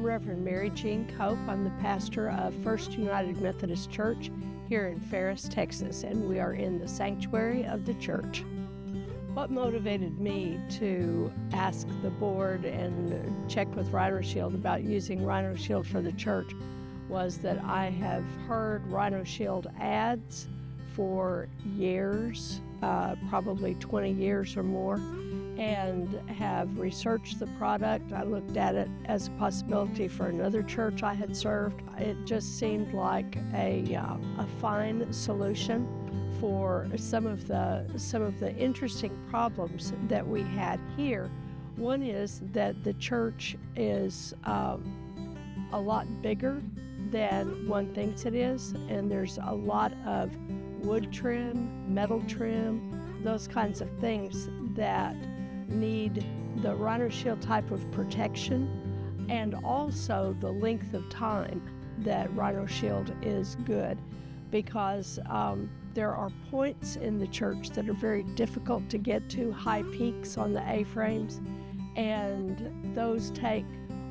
I'm Reverend Mary Jean Cope. I'm the pastor of First United Methodist Church here in Ferris, Texas, and we are in the sanctuary of the church. What motivated me to ask the board and check with Rhino Shield about using Rhino Shield for the church was that I have heard Rhino Shield ads for years, probably 20 years or more, and have researched the product. I looked at it as a possibility for another church I had served. It just seemed like a fine solution for some of the interesting problems that we had here. One is that the church is a lot bigger than one thinks it is, and there's a lot of wood trim, metal trim, those kinds of things that need the Rhino Shield type of protection, and also the length of time that Rhino Shield is good, because there are points in the church that are very difficult to get to, high peaks on the A-frames, and those take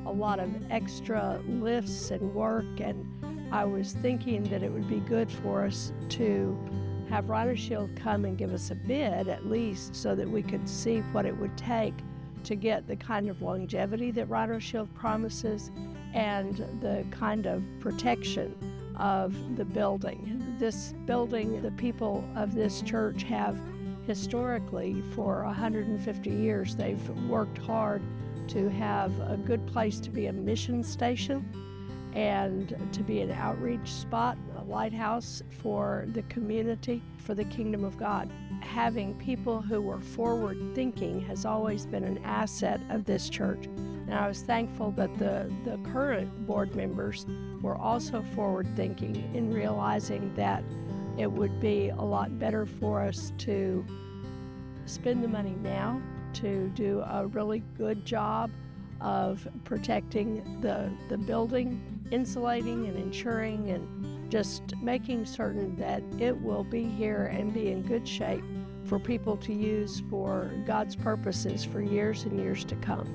a lot of extra lifts and work, and I was thinking that it would be good for us to have Rhino Shield come and give us a bid at least, so that we could see what it would take to get the kind of longevity that Rhino Shield promises and the kind of protection of the building. This building, the people of this church have historically, for 150 years, they've worked hard to have a good place to be a mission station and to be an outreach spot, a lighthouse for the community, for the kingdom of God. Having people who were forward thinking has always been an asset of this church. And I was thankful that the current board members were also forward thinking in realizing that it would be a lot better for us to spend the money now to do a really good job of protecting the building, insulating and insuring, and just making certain that it will be here and be in good shape for people to use for God's purposes for years and years to come.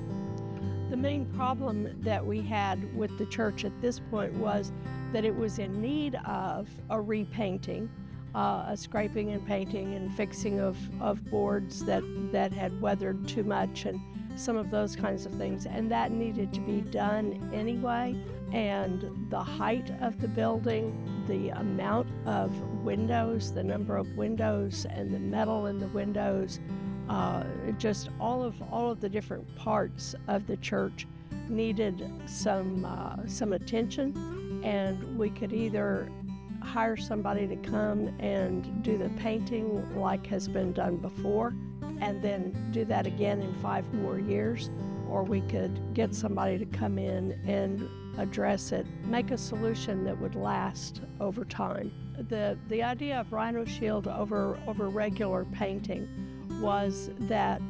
The main problem that we had with the church at this point was that it was in need of a repainting, a scraping and painting and fixing of boards that had weathered too much and some of those kinds of things, and that needed to be done anyway. And the height of the building, the amount of windows, the number of windows and the metal in the windows, just all of the different parts of the church needed some attention, and we could either hire somebody to come and do the painting like has been done before and then do that again in 5 more years, or we could get somebody to come in and address it, make a solution that would last over time. The idea of Rhino Shield over regular painting was that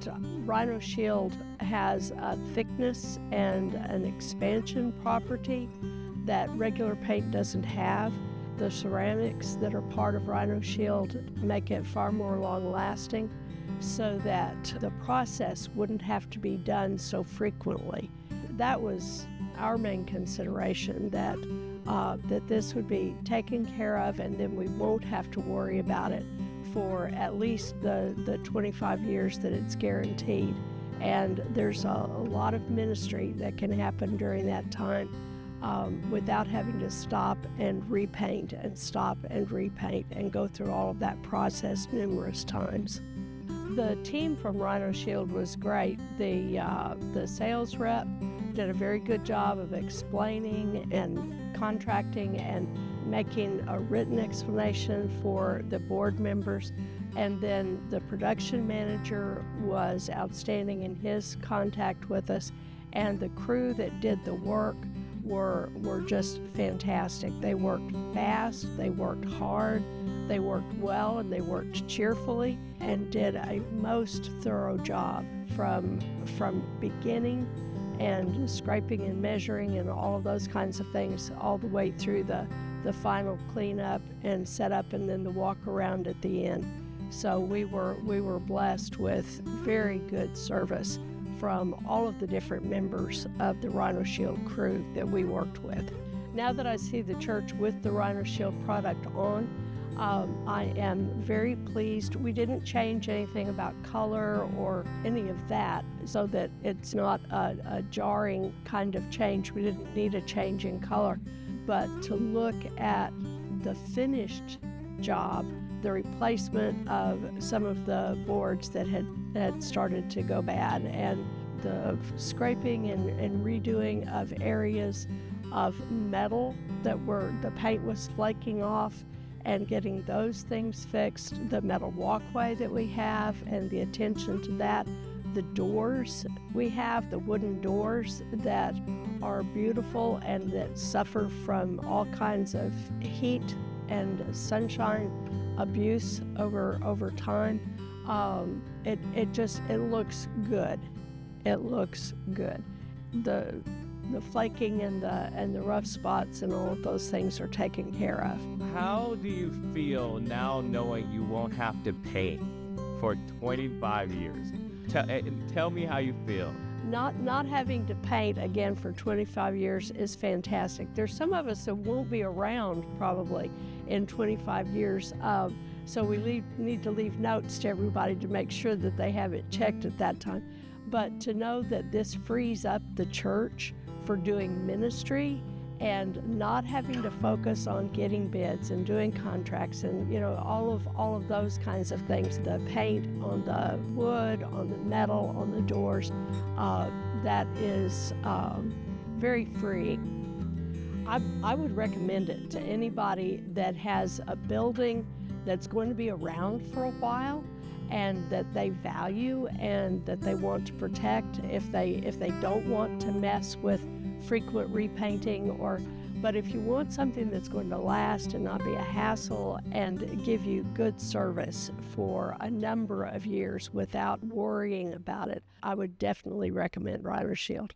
Rhino Shield has a thickness and an expansion property that regular paint doesn't have. The ceramics that are part of Rhino Shield make it far more long-lasting, so that the process wouldn't have to be done so frequently. That was our main consideration, that this would be taken care of, and then we won't have to worry about it for at least the 25 years that it's guaranteed. And there's a lot of ministry that can happen during that time without having to stop and repaint and stop and repaint and go through all of that process numerous times. The team from Rhino Shield was great. The sales rep did a very good job of explaining and contracting and making a written explanation for the board members. And then the production manager was outstanding in his contact with us, and the crew that did the work were just fantastic. They worked fast, they worked hard, they worked well, and they worked cheerfully, and did a most thorough job from beginning and scraping and measuring and all of those kinds of things, all the way through the final cleanup and setup, and then the walk around at the end. So we were blessed with very good service from all of the different members of the Rhino Shield crew that we worked with. Now that I see the church with the Rhino Shield product on, I am very pleased. We didn't change anything about color or any of that so that it's not a jarring kind of change. We didn't need a change in color. But to look at the finished job, the replacement of some of the boards that had started to go bad, and the scraping and redoing of areas of metal that the paint was flaking off, and getting those things fixed, the metal walkway that we have and the attention to that, the doors we have, the wooden doors that are beautiful and that suffer from all kinds of heat and sunshine abuse over time. It looks good. It looks good. The flaking and the rough spots and all of those things are taken care of. How do you feel now knowing you won't have to pay for 25 years? Tell me how you feel. Not having to paint again for 25 years is fantastic. There's some of us that won't be around probably in 25 years, so we need to leave notes to everybody to make sure that they have it checked at that time. But to know that this frees up the church for doing ministry and not having to focus on getting bids and doing contracts and all of those kinds of things. The paint on the wood, on the metal, on the doors, that is very freeing. I would recommend it to anybody that has a building that's going to be around for a while and that they value and that they want to protect if they don't want to mess with frequent repainting, but if you want something that's going to last and not be a hassle and give you good service for a number of years without worrying about it, I would definitely recommend Rhino Shield.